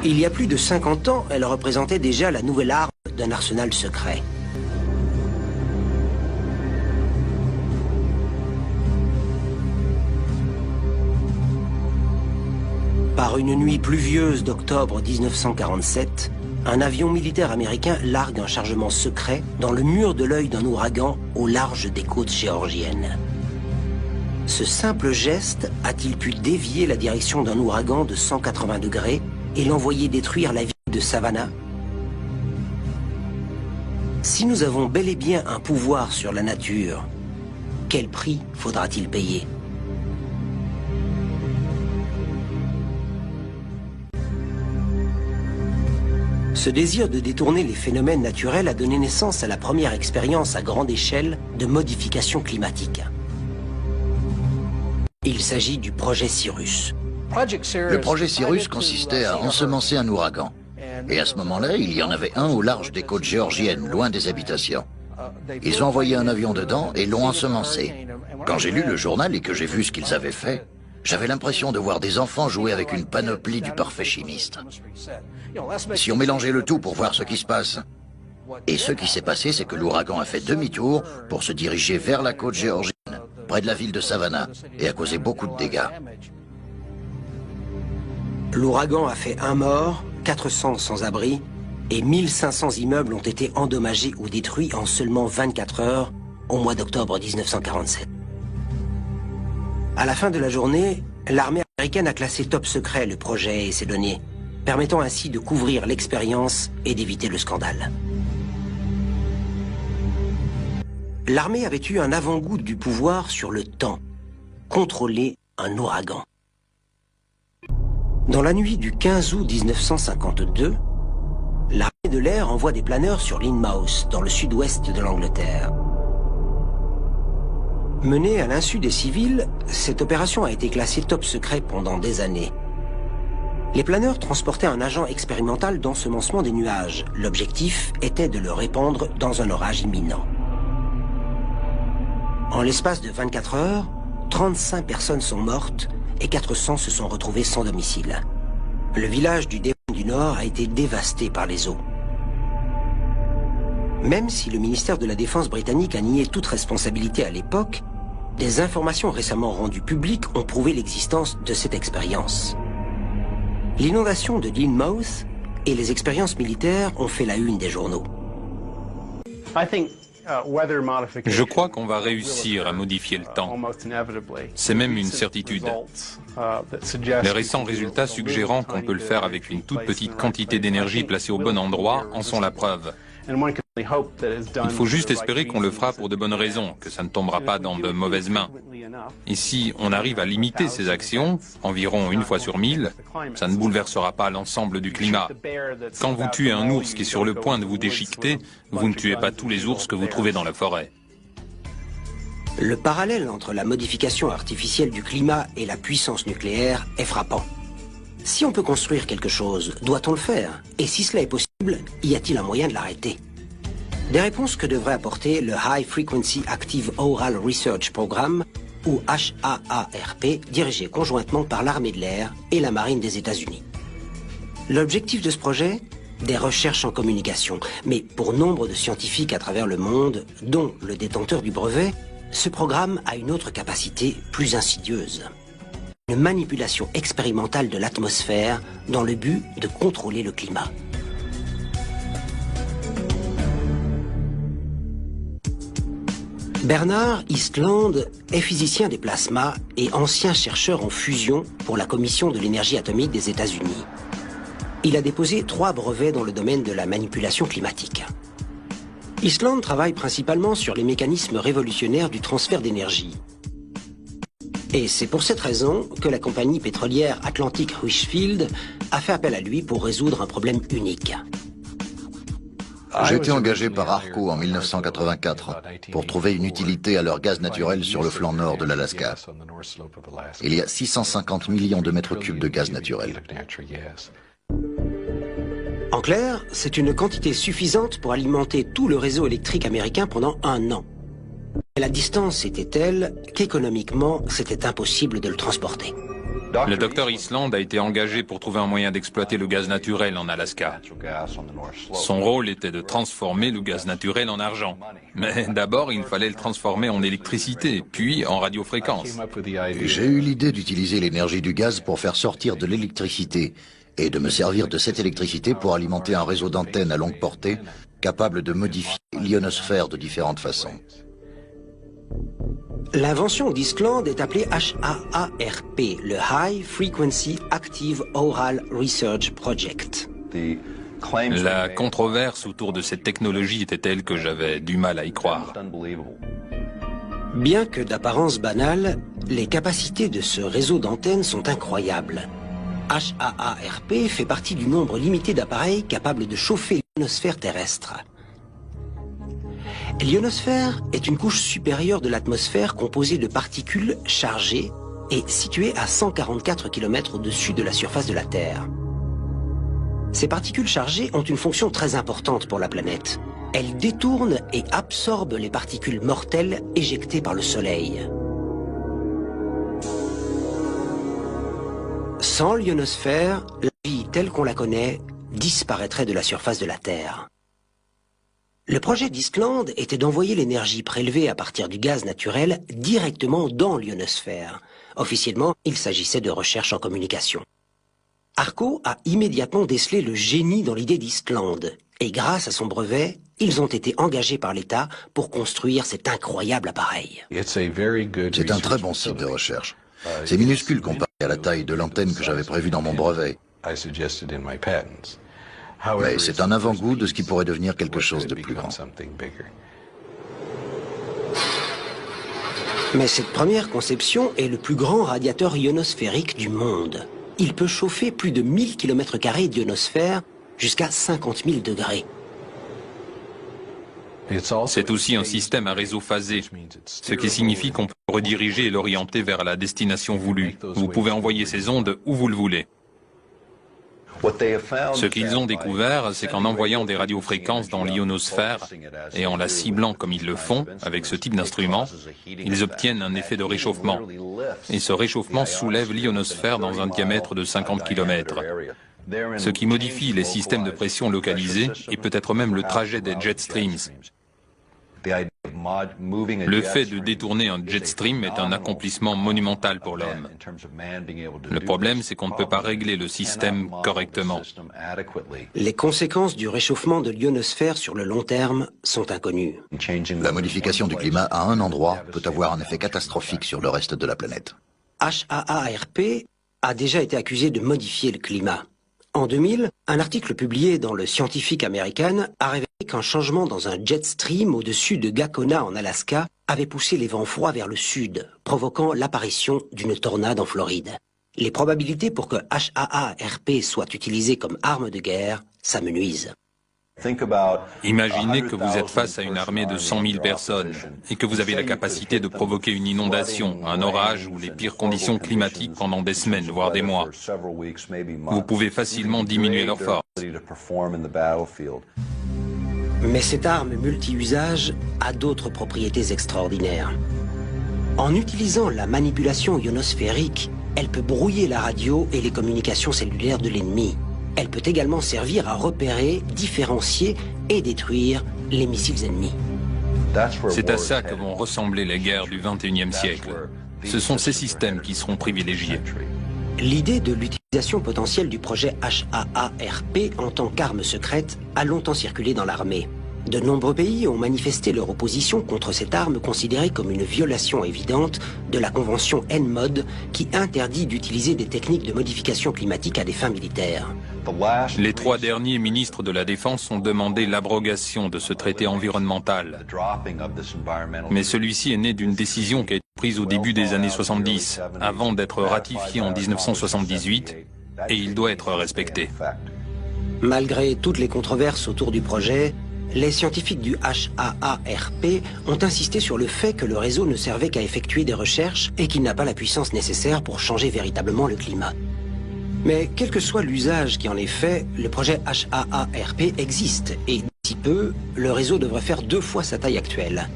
Il y a plus de 50 ans, elle représentait déjà la nouvelle arme d'un arsenal secret. Par une nuit pluvieuse d'octobre 1947, un avion militaire américain largue un chargement secret dans le mur de l'œil d'un ouragan au large des côtes géorgiennes. Ce simple geste a-t-il pu dévier la direction d'un ouragan de 180 degrés et l'envoyer détruire la ville de Savannah? Si nous avons bel et bien un pouvoir sur la nature, quel prix faudra-t-il payer? Ce désir de détourner les phénomènes naturels a donné naissance à la première expérience à grande échelle de modification climatique. Il s'agit du projet Cyrus. Le projet Cyrus consistait à ensemencer un ouragan. Et à ce moment-là, il y en avait un au large des côtes géorgiennes, loin des habitations. Ils ont envoyé un avion dedans et l'ont ensemencé. Quand j'ai lu le journal et que j'ai vu ce qu'ils avaient fait, j'avais l'impression de voir des enfants jouer avec une panoplie du parfait chimiste. Si on mélangeait le tout pour voir ce qui se passe. Et ce qui s'est passé, c'est que l'ouragan a fait demi-tour pour se diriger vers la côte géorgienne, près de la ville de Savannah, et a causé beaucoup de dégâts. L'ouragan a fait 1 mort, 400 sans-abri, et 1500 immeubles ont été endommagés ou détruits en seulement 24 heures au mois d'octobre 1947. À la fin de la journée, l'armée américaine a classé top secret le projet et ses données, permettant ainsi de couvrir l'expérience et d'éviter le scandale. L'armée avait eu un avant-goût du pouvoir sur le temps, contrôler un ouragan. Dans la nuit du 15 août 1952, l'armée de l'air envoie des planeurs sur Lynmouth, dans le sud-ouest de l'Angleterre. Menée à l'insu des civils, cette opération a été classée top secret pendant des années. Les planeurs transportaient un agent expérimental d'ensemencement des nuages. L'objectif était de le répandre dans un orage imminent. En l'espace de 24 heures, 35 personnes sont mortes et 400 se sont retrouvées sans domicile. Le village du Devon du Nord a été dévasté par les eaux. Même si le ministère de la Défense britannique a nié toute responsabilité à l'époque, des informations récemment rendues publiques ont prouvé l'existence de cette expérience. L'inondation de Lynmouth et les expériences militaires ont fait la une des journaux. Je crois qu'on va réussir à modifier le temps. C'est même une certitude. Les récents résultats suggérant qu'on peut le faire avec une toute petite quantité d'énergie placée au bon endroit en sont la preuve. Il faut juste espérer qu'on le fera pour de bonnes raisons, que ça ne tombera pas dans de mauvaises mains. Et si on arrive à limiter ces actions, environ 1 fois sur 1000, ça ne bouleversera pas l'ensemble du climat. Quand vous tuez un ours qui est sur le point de vous déchiqueter, vous ne tuez pas tous les ours que vous trouvez dans la forêt. Le parallèle entre la modification artificielle du climat et la puissance nucléaire est frappant. Si on peut construire quelque chose, doit-on le faire? Et si cela est possible, y a-t-il un moyen de l'arrêter? Des réponses que devrait apporter le High Frequency Active Aural Research Program, ou HAARP, dirigé conjointement par l'armée de l'air et la marine des États-Unis. L'objectif de ce projet? Des recherches en communication. Mais pour nombre de scientifiques à travers le monde, dont le détenteur du brevet, ce programme a une autre capacité plus insidieuse. Une manipulation expérimentale de l'atmosphère dans le but de contrôler le climat. Bernard Eastland est physicien des plasmas et ancien chercheur en fusion pour la Commission de l'énergie atomique des États-Unis. Il a déposé 3 brevets dans le domaine de la manipulation climatique. Eastland travaille principalement sur les mécanismes révolutionnaires du transfert d'énergie. Et c'est pour cette raison que la compagnie pétrolière Atlantic Richfield a fait appel à lui pour résoudre un problème unique. J'ai été engagé par ARCO en 1984 pour trouver une utilité à leur gaz naturel sur le flanc nord de l'Alaska. Il y a 650 millions de mètres cubes de gaz naturel. En clair, c'est une quantité suffisante pour alimenter tout le réseau électrique américain pendant 1 an. Mais la distance était telle qu'économiquement, c'était impossible de le transporter. Le docteur Eastland a été engagé pour trouver un moyen d'exploiter le gaz naturel en Alaska. Son rôle était de transformer le gaz naturel en argent. Mais d'abord, il fallait le transformer en électricité, puis en radiofréquence. J'ai eu l'idée d'utiliser l'énergie du gaz pour faire sortir de l'électricité et de me servir de cette électricité pour alimenter un réseau d'antennes à longue portée capable de modifier l'ionosphère de différentes façons. L'invention d'Eastland est appelée HAARP, le High Frequency Active Aural Research Project. La controverse autour de cette technologie était telle que j'avais du mal à y croire. Bien que d'apparence banale, les capacités de ce réseau d'antennes sont incroyables. HAARP fait partie du nombre limité d'appareils capables de chauffer l'ionosphère terrestre. L'ionosphère est une couche supérieure de l'atmosphère composée de particules chargées et située à 144 km au-dessus de la surface de la Terre. Ces particules chargées ont une fonction très importante pour la planète. Elles détournent et absorbent les particules mortelles éjectées par le Soleil. Sans l'ionosphère, la vie telle qu'on la connaît disparaîtrait de la surface de la Terre. Le projet d'Eastland était d'envoyer l'énergie prélevée à partir du gaz naturel directement dans l'ionosphère. Officiellement, il s'agissait de recherche en communication. ARCO a immédiatement décelé le génie dans l'idée d'Eastland, et grâce à son brevet, ils ont été engagés par l'État pour construire cet incroyable appareil. C'est un très bon site de recherche. C'est minuscule comparé à la taille de l'antenne que j'avais prévue dans mon brevet. Mais c'est un avant-goût de ce qui pourrait devenir quelque chose de plus grand. Mais cette première conception est le plus grand radiateur ionosphérique du monde. Il peut chauffer plus de 1000 km² d'ionosphère jusqu'à 50 000 degrés. C'est aussi un système à réseau phasé, ce qui signifie qu'on peut rediriger et l'orienter vers la destination voulue. Vous pouvez envoyer ces ondes où vous le voulez. Ce qu'ils ont découvert, c'est qu'en envoyant des radiofréquences dans l'ionosphère et en la ciblant comme ils le font avec ce type d'instrument, ils obtiennent un effet de réchauffement. Et ce réchauffement soulève l'ionosphère dans un diamètre de 50 km, ce qui modifie les systèmes de pression localisés et peut-être même le trajet des jet streams. Le fait de détourner un jet stream est un accomplissement monumental pour l'homme. Le problème, c'est qu'on ne peut pas régler le système correctement. Les conséquences du réchauffement de l'ionosphère sur le long terme sont inconnues. La modification du climat à un endroit peut avoir un effet catastrophique sur le reste de la planète. HAARP a déjà été accusé de modifier le climat. En 2000, un article publié dans le Scientific American a révélé qu'un changement dans un jet stream au-dessus de Gacona en Alaska avait poussé les vents froids vers le sud, provoquant l'apparition d'une tornade en Floride. Les probabilités pour que HAARP soit utilisé comme arme de guerre s'amenuisent. Imaginez que vous êtes face à une armée de 100 000 personnes et que vous avez la capacité de provoquer une inondation, un orage ou les pires conditions climatiques pendant des semaines, voire des mois. Vous pouvez facilement diminuer leur force. Mais cette arme multi-usage a d'autres propriétés extraordinaires. En utilisant la manipulation ionosphérique, elle peut brouiller la radio et les communications cellulaires de l'ennemi. Elle peut également servir à repérer, différencier et détruire les missiles ennemis. C'est à ça que vont ressembler les guerres du XXIe siècle. Ce sont ces systèmes qui seront privilégiés. L'idée de l'utilisation potentielle du projet HAARP en tant qu'arme secrète a longtemps circulé dans l'armée. De nombreux pays ont manifesté leur opposition contre cette arme considérée comme une violation évidente de la convention NMOD qui interdit d'utiliser des techniques de modification climatique à des fins militaires. Les 3 derniers ministres de la Défense ont demandé l'abrogation de ce traité environnemental. Mais celui-ci est né d'une décision qui a été prise au début des années 70, avant d'être ratifié en 1978, et il doit être respecté. Malgré toutes les controverses autour du projet, les scientifiques du HAARP ont insisté sur le fait que le réseau ne servait qu'à effectuer des recherches et qu'il n'a pas la puissance nécessaire pour changer véritablement le climat. Mais quel que soit l'usage qui en est fait, le projet HAARP existe et d'ici peu, le réseau devrait faire 2 fois sa taille actuelle.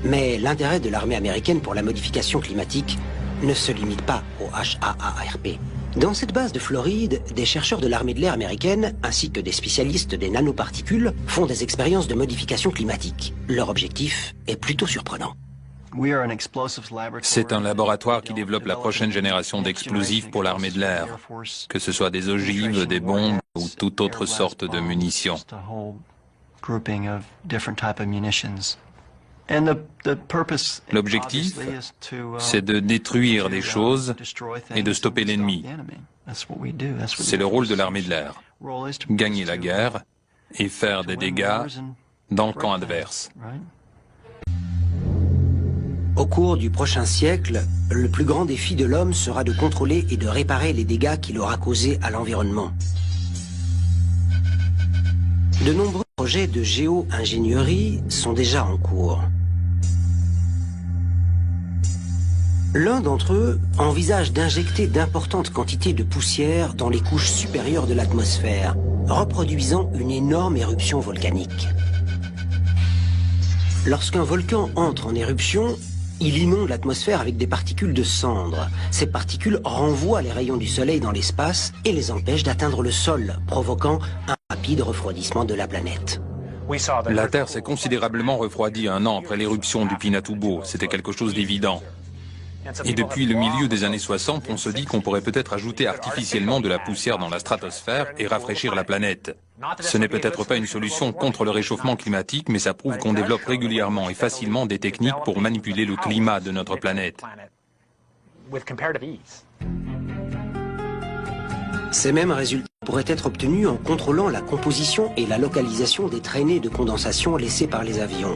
Mais l'intérêt de l'armée américaine pour la modification climatique ne se limite pas au HAARP. Dans cette base de Floride, des chercheurs de l'armée de l'air américaine, ainsi que des spécialistes des nanoparticules, font des expériences de modification climatique. Leur objectif est plutôt surprenant. C'est un laboratoire qui développe la prochaine génération d'explosifs pour l'armée de l'air, que ce soit des ogives, des bombes ou toute autre sorte de munitions. L'objectif, c'est de détruire des choses et de stopper l'ennemi. C'est le rôle de l'armée de l'air. Gagner la guerre et faire des dégâts dans le camp adverse. Au cours du prochain siècle, le plus grand défi de l'homme sera de contrôler et de réparer les dégâts qu'il aura causés à l'environnement. De nombreux projets de géo-ingénierie sont déjà en cours. L'un d'entre eux envisage d'injecter d'importantes quantités de poussière dans les couches supérieures de l'atmosphère, reproduisant une énorme éruption volcanique. Lorsqu'un volcan entre en éruption, il inonde l'atmosphère avec des particules de cendres. Ces particules renvoient les rayons du soleil dans l'espace et les empêchent d'atteindre le sol, provoquant un rapide refroidissement de la planète. La Terre s'est considérablement refroidie 1 an après l'éruption du Pinatubo. C'était quelque chose d'évident. Et depuis le milieu des années 60, on se dit qu'on pourrait peut-être ajouter artificiellement de la poussière dans la stratosphère et rafraîchir la planète. Ce n'est peut-être pas une solution contre le réchauffement climatique, mais ça prouve qu'on développe régulièrement et facilement des techniques pour manipuler le climat de notre planète. Ces mêmes résultats pourraient être obtenus en contrôlant la composition et la localisation des traînées de condensation laissées par les avions.